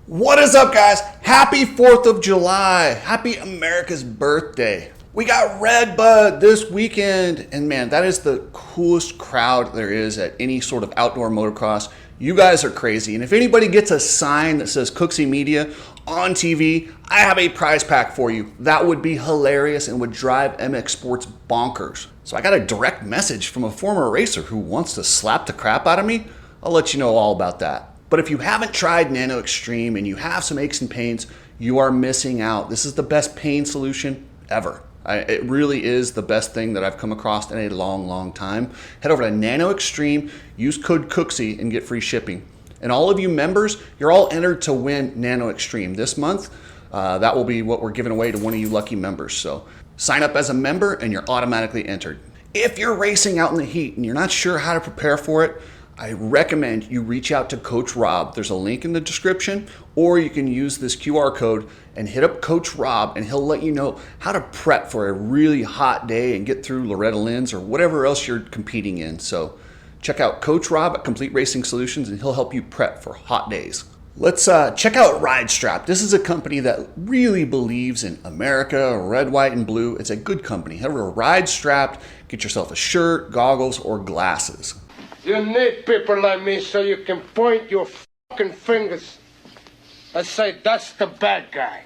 What is up, guys? Happy 4th of July. Happy America's birthday. We got Redbud this weekend, and man, that is the coolest crowd there is at any sort of outdoor motocross. You guys are crazy, and if anybody gets a sign that says Cooksey Media on TV, I have a prize pack for you. That would be hilarious and would drive MX Sports bonkers. So I got a direct message from a former racer who wants to slap the crap out of me. I'll let you know all about that. But if you haven't tried Nano-Extreme and you have some aches and pains, you are missing out. This is the best pain solution ever. It really is the best thing that I've come across in a long time. Head over to Nano-Extreme, use code Cooksey and get free shipping. And all of you members, you're all entered to win Nano-Extreme this month. That will be what we're giving away to one of you lucky members. So sign up as a member and you're automatically entered. If you're racing out in the heat and you're not sure how to prepare for it, I recommend you reach out to Coach Rob. There's a link in the description, or you can use this QR code and hit up Coach Rob and he'll let you know how to prep for a really hot day and get through Loretta Lynn's or whatever else you're competing in. So check out Coach Rob at Complete Racing Solutions and he'll help you prep for hot days. Let's check out Ride Strap. This is a company that really believes in America, red, white, and blue. It's a good company. Head over to Ride Strap, get yourself a shirt, goggles, or glasses. You need people like me so you can point your fucking fingers and say, that's the bad guy.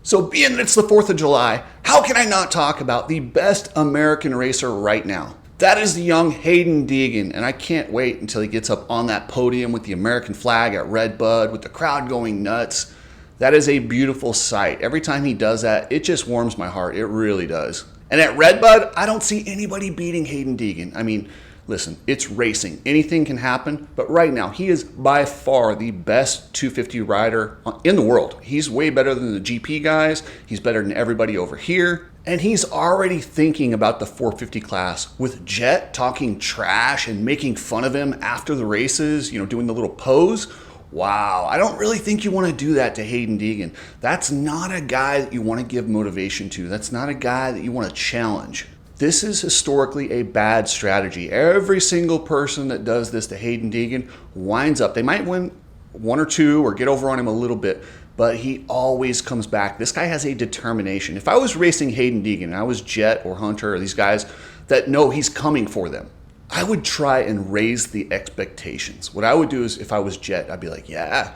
So being that it's the 4th of July, how can I not talk about the best American racer right now? That is the young Hayden Deegan, and I can't wait until he gets up on that podium with the American flag at Redbud, with the crowd going nuts. That is a beautiful sight. Every time he does that, it just warms my heart. It really does. And at Redbud, I don't see anybody beating Hayden Deegan. I mean, listen, it's racing. Anything can happen, but right now, he is by far the best 250 rider in the world. He's way better than the GP guys. He's better than everybody over here. And he's already thinking about the 450 class with Jett talking trash and making fun of him after the races, you know, doing the little pose. Wow, I don't really think you want to do that to Hayden Deegan. That's not a guy that you want to give motivation to. That's not a guy that you want to challenge. This is historically a bad strategy. Every single person that does this to Hayden Deegan winds up, they might win one or two or get over on him a little bit, but he always comes back. This guy has a determination. If I was racing Hayden Deegan and I was Jett or Hunter or these guys that know he's coming for them, I would try and raise the expectations. What I would do is if I was Jett, I'd be like, yeah,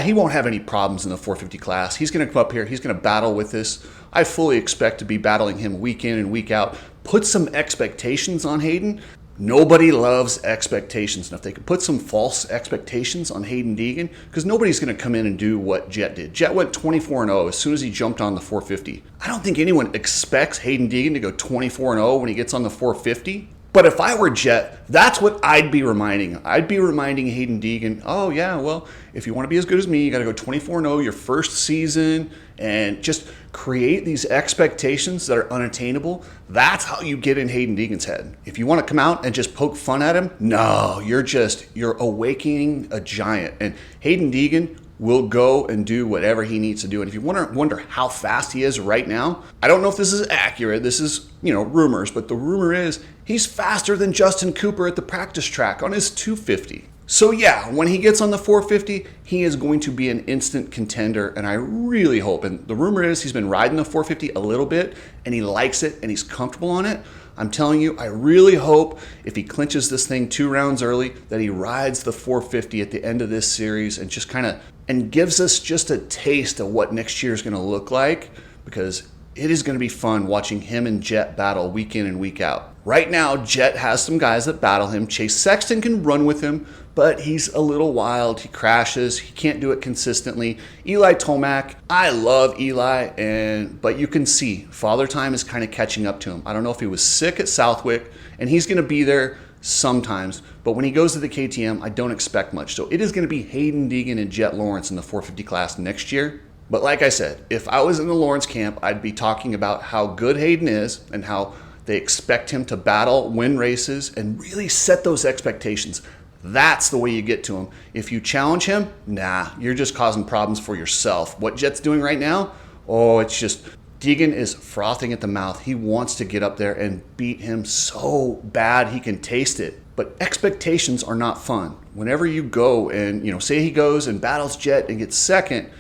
he won't have any problems in the 450 class. He's going to come up here. He's going to battle with this. I fully expect to be battling him week in and week out. Put some expectations on Hayden. Nobody loves expectations. And if they could put some false expectations on Hayden Deegan, because nobody's going to come in and do what Jett did. Jett went 24-0 as soon as he jumped on the 450. I don't think anyone expects Hayden Deegan to go 24-0 when he gets on the 450. But if I were Jett, that's what I'd be reminding. I'd be reminding Hayden Deegan, oh yeah, well, if you want to be as good as me, you got to go 24-0 your first season and just create these expectations that are unattainable. That's how you get in Hayden Deegan's head. If you want to come out and just poke fun at him, no, you're awakening a giant. And Hayden Deegan will go and do whatever he needs to do. And if you wonder how fast he is right now, I don't know if this is accurate. This is, rumors, but the rumor is he's faster than Justin Cooper at the practice track on his 250. So yeah, when he gets on the 450, he is going to be an instant contender, and I really hope, and the rumor is he's been riding the 450 a little bit, and he likes it, and he's comfortable on it. I'm telling you, I really hope if he clinches this thing 2 rounds early, that he rides the 450 at the end of this series and just and gives us just a taste of what next year is going to look like, because it is going to be fun watching him and Jett battle week in and week out. Right now, Jett has some guys that battle him. Chase Sexton can run with him, but he's a little wild. He crashes. He can't do it consistently. Eli Tomac, I love Eli, but you can see Father Time is kind of catching up to him. I don't know if he was sick at Southwick, and he's going to be there sometimes, but when he goes to the KTM, I don't expect much. So it is going to be Hayden Deegan and Jett Lawrence in the 450 class next year. But like I said, if I was in the Lawrence camp, I'd be talking about how good Hayden is and how they expect him to battle, win races, and really set those expectations. That's the way you get to him. If you challenge him, nah, you're just causing problems for yourself. What Jett's doing right now, it's just Deegan is frothing at the mouth. He wants to get up there and beat him so bad he can taste it. But expectations are not fun. Whenever you go and, say he goes and battles Jett and gets second,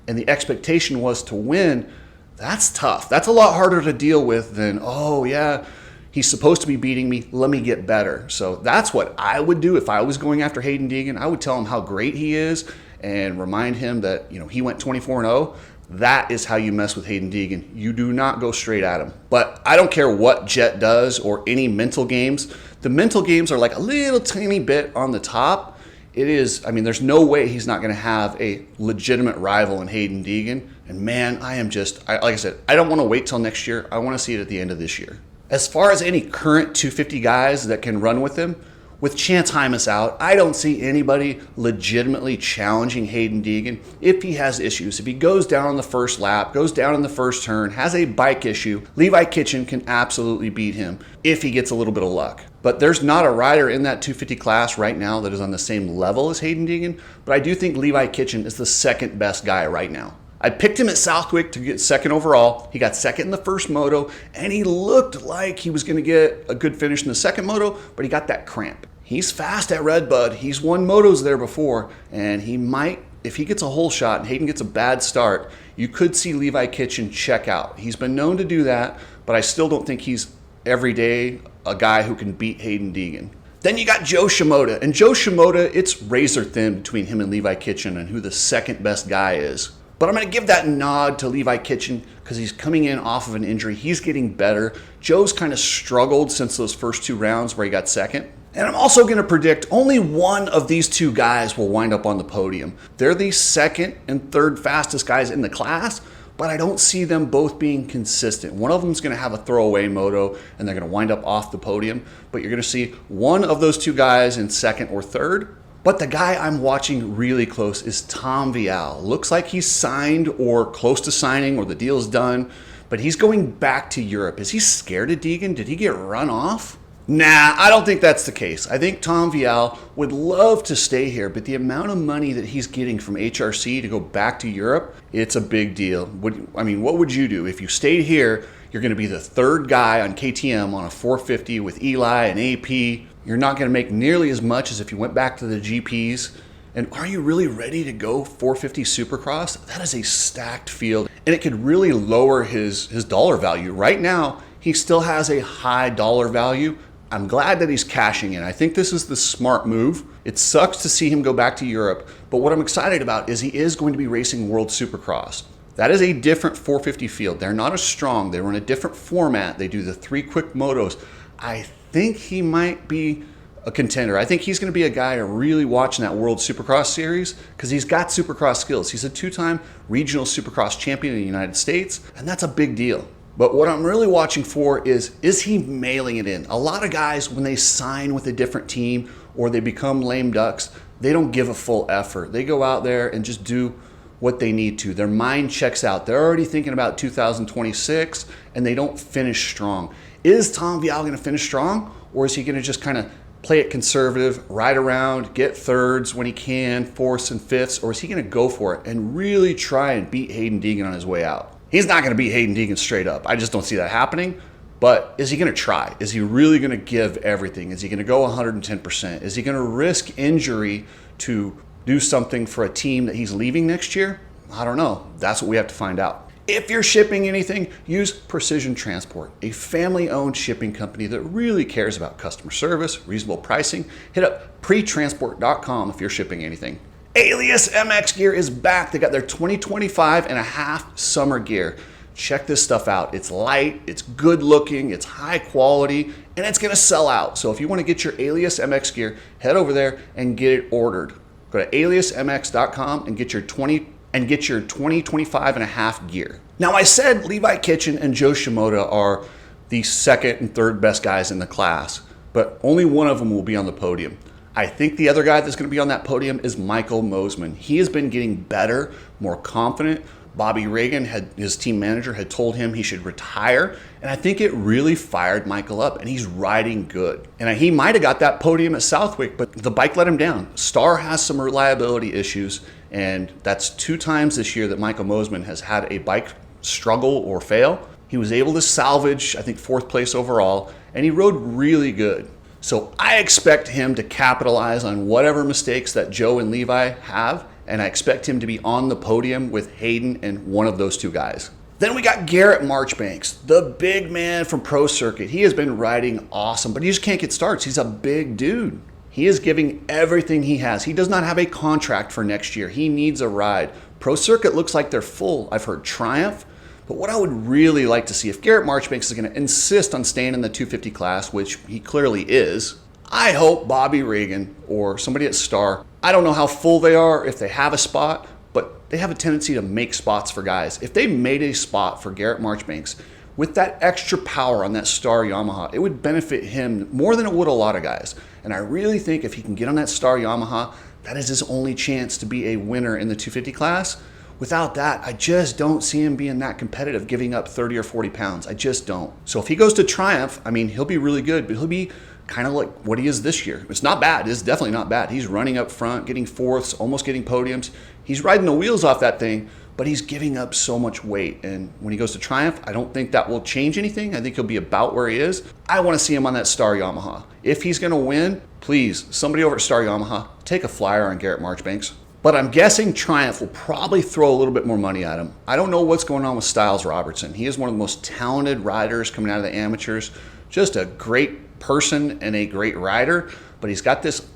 and the expectation was to win, that's tough. That's a lot harder to deal with than, oh yeah, he's supposed to be beating me, let me get better. So that's what I would do if I was going after Hayden Deegan. I would tell him how great he is and remind him that, he went 24-0. That is how you mess with Hayden Deegan. You do not go straight at him. But I don't care what Jett does or any mental games. The mental games are like a little tiny bit on the top. There's no way he's not going to have a legitimate rival in Hayden Deegan. And man, like I said, I don't want to wait till next year. I want to see it at the end of this year. As far as any current 250 guys that can run with him, with Chance Hymas out, I don't see anybody legitimately challenging Hayden Deegan if he has issues. If he goes down on the first lap, goes down in the first turn, has a bike issue, Levi Kitchen can absolutely beat him if he gets a little bit of luck. But there's not a rider in that 250 class right now that is on the same level as Hayden Deegan, but I do think Levi Kitchen is the second best guy right now. I picked him at Southwick to get second overall. He got second in the first moto, and he looked like he was going to get a good finish in the second moto, but he got that cramp. He's fast at Redbud. He's won motos there before, and he might, if he gets a hole shot and Hayden gets a bad start, you could see Levi Kitchen check out. He's been known to do that, but I still don't think he's every day a guy who can beat Hayden Deegan. Then you got Joe Shimoda, and Joe Shimoda, it's razor thin between him and Levi Kitchen and who the second best guy is. But I'm going to give that nod to Levi Kitchen because he's coming in off of an injury. He's getting better. Joe's kind of struggled since those first two rounds where he got second. And I'm also going to predict only one of these two guys will wind up on the podium. They're the second and third fastest guys in the class, but I don't see them both being consistent. One of them's going to have a throwaway moto and they're going to wind up off the podium, but you're going to see one of those two guys in second or third. But the guy I'm watching really close is Tom Vial. Looks like he's signed or close to signing or the deal's done, but he's going back to Europe. Is he scared of Deegan? Did he get run off? Nah, I don't think that's the case. I think Tom Vial would love to stay here, but the amount of money that he's getting from HRC to go back to Europe, it's a big deal. What would you do? If you stayed here, you're going to be the third guy on KTM on a 450 with Eli and AP. You're not going to make nearly as much as if you went back to the GPs. And are you really ready to go 450 Supercross? That is a stacked field, and it could really lower his dollar value. Right now, he still has a high dollar value. I'm glad that he's cashing in. I think this is the smart move. It sucks to see him go back to Europe, but what I'm excited about is he is going to be racing World Supercross. That is a different 450 field. They're not as strong. They run a different format. They do the 3 quick motos. I think he might be a contender. I think he's going to be a guy to really watch in that World Supercross series because he's got Supercross skills. He's a 2-time regional Supercross champion in the United States, and that's a big deal. But what I'm really watching for is he mailing it in? A lot of guys, when they sign with a different team or they become lame ducks, they don't give a full effort. They go out there and just do what they need to. Their mind checks out. They're already thinking about 2026 and they don't finish strong. Is Tom Vial going to finish strong, or is he going to just kind of play it conservative, ride around, get thirds when he can, fourths and fifths, or is he going to go for it and really try and beat Hayden Deegan on his way out? He's not going to beat Hayden Deegan straight up. I just don't see that happening. But is he going to try? Is he really going to give everything? Is he going to go 110%? Is he going to risk injury to do something for a team that he's leaving next year? I don't know. That's what we have to find out. If you're shipping anything, use Precision Transport, a family-owned shipping company that really cares about customer service, reasonable pricing. Hit up pretransport.com if you're shipping anything. Alias MX gear is back. They got their 2025 and a half summer gear. Check this stuff out. It's light, it's good looking, it's high quality, and it's gonna sell out. So if you wanna get your Alias MX gear, head over there and get it ordered. Go to aliasmx.com and get your 2025 and a half gear. Now I said Levi Kitchen and Joe Shimoda are the second and third best guys in the class, but only one of them will be on the podium. I think the other guy that's going to be on that podium is Michael Mosman. He has been getting better, more confident. Bobby Reagan, his team manager, had told him he should retire, and I think it really fired Michael up, and he's riding good. And he might have got that podium at Southwick, but the bike let him down. Star has some reliability issues, and that's 2 times this year that Michael Mosman has had a bike struggle or fail. He was able to salvage, I think, 4th place overall, and he rode really good. So I expect him to capitalize on whatever mistakes that Joe and Levi have, and I expect him to be on the podium with Hayden and one of those two guys. Then we got Garrett Marchbanks, the big man from Pro Circuit. He has been riding awesome, but he just can't get starts. He's a big dude. He is giving everything he has. He does not have a contract for next year. He needs a ride. Pro Circuit looks like they're full. I've heard Triumph. But what I would really like to see, if Garrett Marchbanks is going to insist on staying in the 250 class, which he clearly is, I hope Bobby Reagan or somebody at Star, I don't know how full they are, if they have a spot, but they have a tendency to make spots for guys. If they made a spot for Garrett Marchbanks, with that extra power on that Star Yamaha, it would benefit him more than it would a lot of guys. And I really think if he can get on that Star Yamaha, that is his only chance to be a winner in the 250 class. Without that, I just don't see him being that competitive, giving up 30 or 40 pounds. I just don't. So if he goes to Triumph, I mean, he'll be really good, but he'll be kind of like what he is this year. It's not bad. It's definitely not bad. He's running up front, getting fourths, almost getting podiums. He's riding the wheels off that thing, but he's giving up so much weight. And when he goes to Triumph, I don't think that will change anything. I think he'll be about where he is. I want to see him on that Star Yamaha. If he's going to win, please, somebody over at Star Yamaha, take a flyer on Garrett Marchbanks. But I'm guessing Triumph will probably throw a little bit more money at him. I don't know what's going on with Styles Robertson. He is one of the most talented riders coming out of the amateurs. Just a great person and a great rider, but he's got this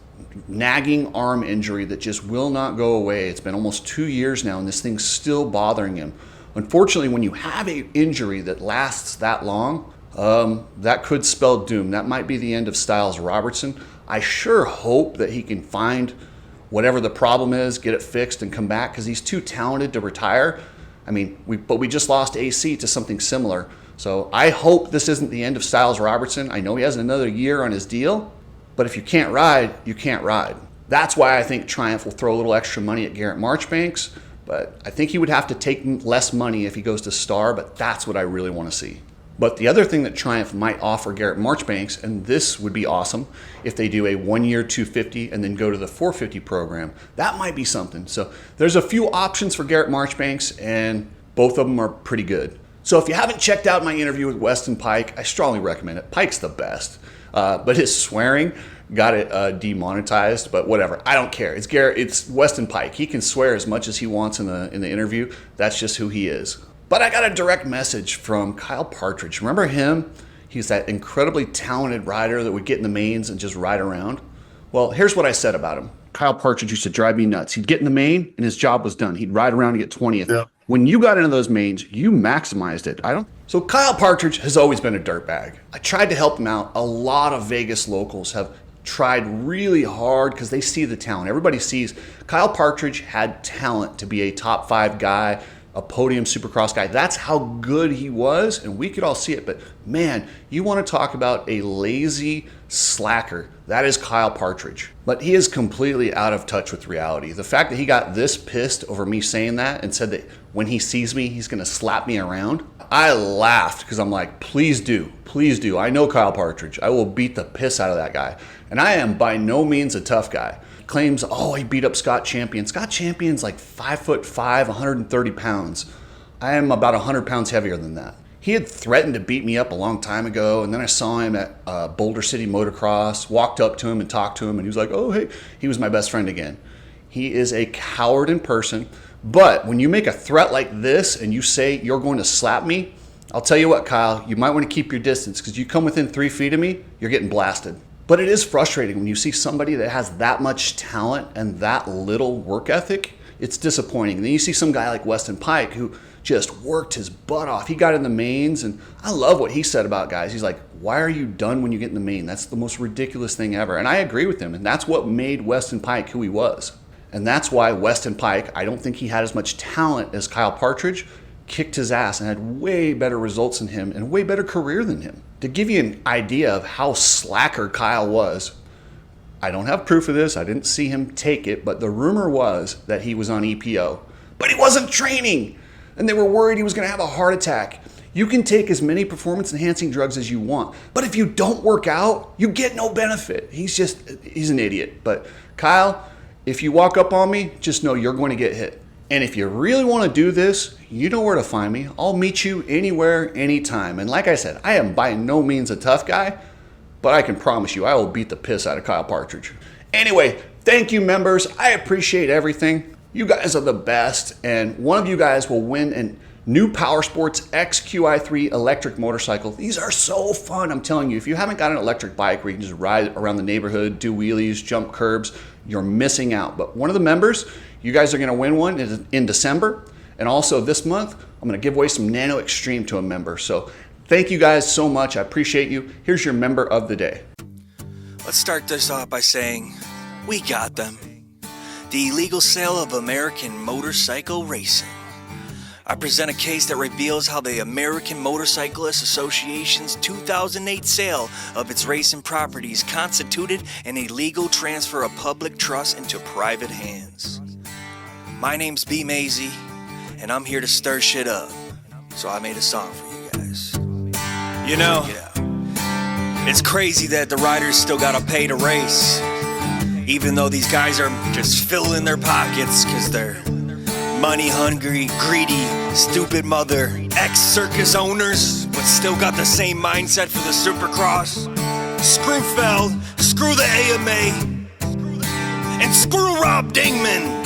nagging arm injury that just will not go away. It's been almost 2 years now, and this thing's still bothering him. Unfortunately, when you have an injury that lasts that long, that could spell doom. That might be the end of Styles Robertson. I sure hope that he can find whatever the problem is, get it fixed and come back, because he's too talented to retire. I mean, we just lost AC to something similar. So I hope this isn't the end of Styles Robertson. I know he has another year on his deal, but if you can't ride, you can't ride. That's why I think Triumph will throw a little extra money at Garrett Marchbanks, but I think he would have to take less money if he goes to Star, but that's what I really want to see. But the other thing that Triumph might offer Garrett Marchbanks, and this would be awesome, if they do a 1 year 250 and then go to the 450 program, that might be something. So there's a few options for Garrett Marchbanks, and both of them are pretty good. So if you haven't checked out my interview with Weston Pike, I strongly recommend it. Pike's the best, but his swearing got it demonetized, but whatever. I don't care. It's Weston Pike. He can swear as much as he wants in the interview. That's just who he is. But I got a direct message from Kyle Partridge. Remember him? He's that incredibly talented rider that would get in the mains and just ride around. Well, here's what I said about him. Kyle Partridge used to drive me nuts. He'd get in the main and his job was done. He'd ride around and get 20th. Yeah. When you got into those mains, you maximized it. So Kyle Partridge has always been a dirtbag. I tried to help him out. A lot of Vegas locals have tried really hard because they see the talent. Everybody sees Kyle Partridge had talent to be a top 5 guy, a podium supercross guy. That's how good he was, and we could all see it. But man, you want to talk about a lazy slacker. That is Kyle Partridge. But he is completely out of touch with reality. The fact that he got this pissed over me saying that and said that when he sees me, he's going to slap me around, I laughed because I'm like, please do. Please do. I know Kyle Partridge. I will beat the piss out of that guy. And I am by no means a tough guy. Claims, oh, he beat up Scott Champion. Scott Champion's like 5'5", 130 pounds. I am about 100 pounds heavier than that. He had threatened to beat me up a long time ago, and then I saw him at Boulder City Motocross, walked up to him and talked to him, and he was like, oh, hey, he was my best friend again. He is a coward in person, but when you make a threat like this and you say you're going to slap me, I'll tell you what, Kyle, you might want to keep your distance, because you come within 3 feet of me, you're getting blasted. But it is frustrating when you see somebody that has that much talent and that little work ethic. It's disappointing. And then you see some guy like Weston Pike who just worked his butt off. He got in the mains, and I love what he said about guys. He's like, why are you done when you get in the main? That's the most ridiculous thing ever. And I agree with him, and that's what made Weston Pike who he was. And that's why Weston Pike, I don't think he had as much talent as Kyle Partridge, kicked his ass and had way better results than him and a way better career than him. To give you an idea of how slacker Kyle was, I don't have proof of this. I didn't see him take it, but the rumor was that he was on EPO. But he wasn't training, and they were worried he was going to have a heart attack. You can take as many performance-enhancing drugs as you want, but if you don't work out, you get no benefit. He's an idiot. But Kyle, if you walk up on me, just know you're going to get hit. And if you really want to do this, you know where to find me. I'll meet you anywhere, anytime. And like I said, I am by no means a tough guy, but I can promise you I will beat the piss out of Kyle Partridge. Anyway, thank you, members. I appreciate everything. You guys are the best, and one of you guys will win a new Power Sports XQi3 electric motorcycle. These are so fun, I'm telling you. If you haven't got an electric bike where you can just ride around the neighborhood, do wheelies, jump curbs, you're missing out. But one of the members, you guys are gonna win one in December. And also this month, I'm gonna give away some Nano Xtreme to a member. So thank you guys so much, I appreciate you. Here's your member of the day. Let's start this off by saying, we got them. The illegal sale of American motorcycle racing. I present a case that reveals how the American Motorcyclist Association's 2008 sale of its racing properties constituted an illegal transfer of public trust into private hands. My name's B Mazy, and I'm here to stir shit up. So I made a song for you guys. You know, it's crazy that the riders still gotta pay to race, even though these guys are just filling their pockets because they're money hungry, greedy, stupid mother ex-circus owners, but still got the same mindset for the Supercross. Screw Feld, screw the AMA, and screw Rob Dingman.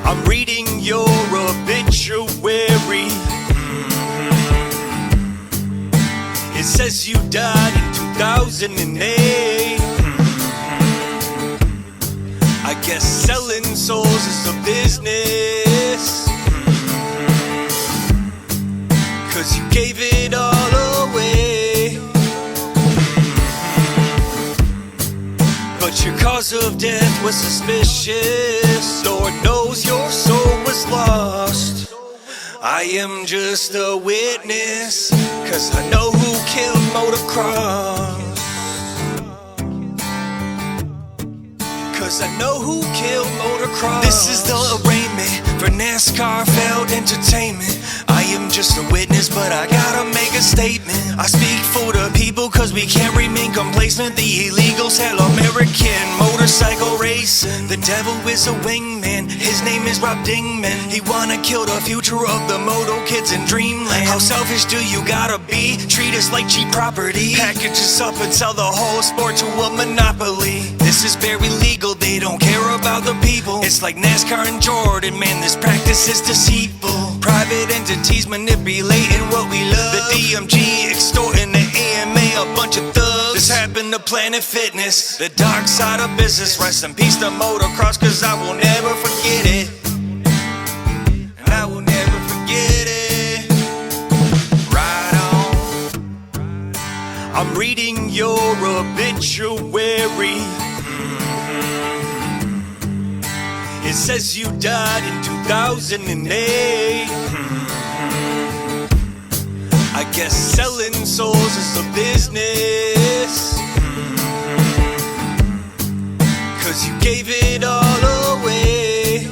I'm reading your obituary. It says you died in 2008. I guess selling souls is a business, 'cause you gave it all away. But your cause of death was suspicious. Lord knows your soul was lost. I am just a witness, 'cause I know who killed Motocross. 'Cause I know who killed Motocross. This is the arraignment for NASCAR failed entertainment. I am just a witness, but I gotta make a statement. I speak for the people, 'cause we can't remain complacent. The illegals hell American motorcycle racing. The devil is a wingman, his name is Rob Dingman. He wanna kill the future of the moto kids in dreamland. How selfish do you gotta be? Treat us like cheap property. Package us up and sell the whole sport to a monopoly. This is very legal, they don't care about the people. It's like NASCAR and Jordan, man, this practice is deceitful. Private entities manipulating what we love. The DMG extorting the AMA, a bunch of thugs. This happened to Planet Fitness, the dark side of business. Rest in peace to Motocross, 'cause I will never forget it. And I will never forget it. Right on. I'm reading your obituary. It says you died in 2008. I guess selling souls is a business, 'cause you gave it all away.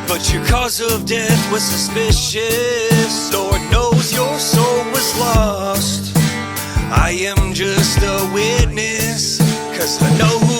But your cause of death was suspicious. Lord knows your soul was lost. I am just a witness, 'cause I know who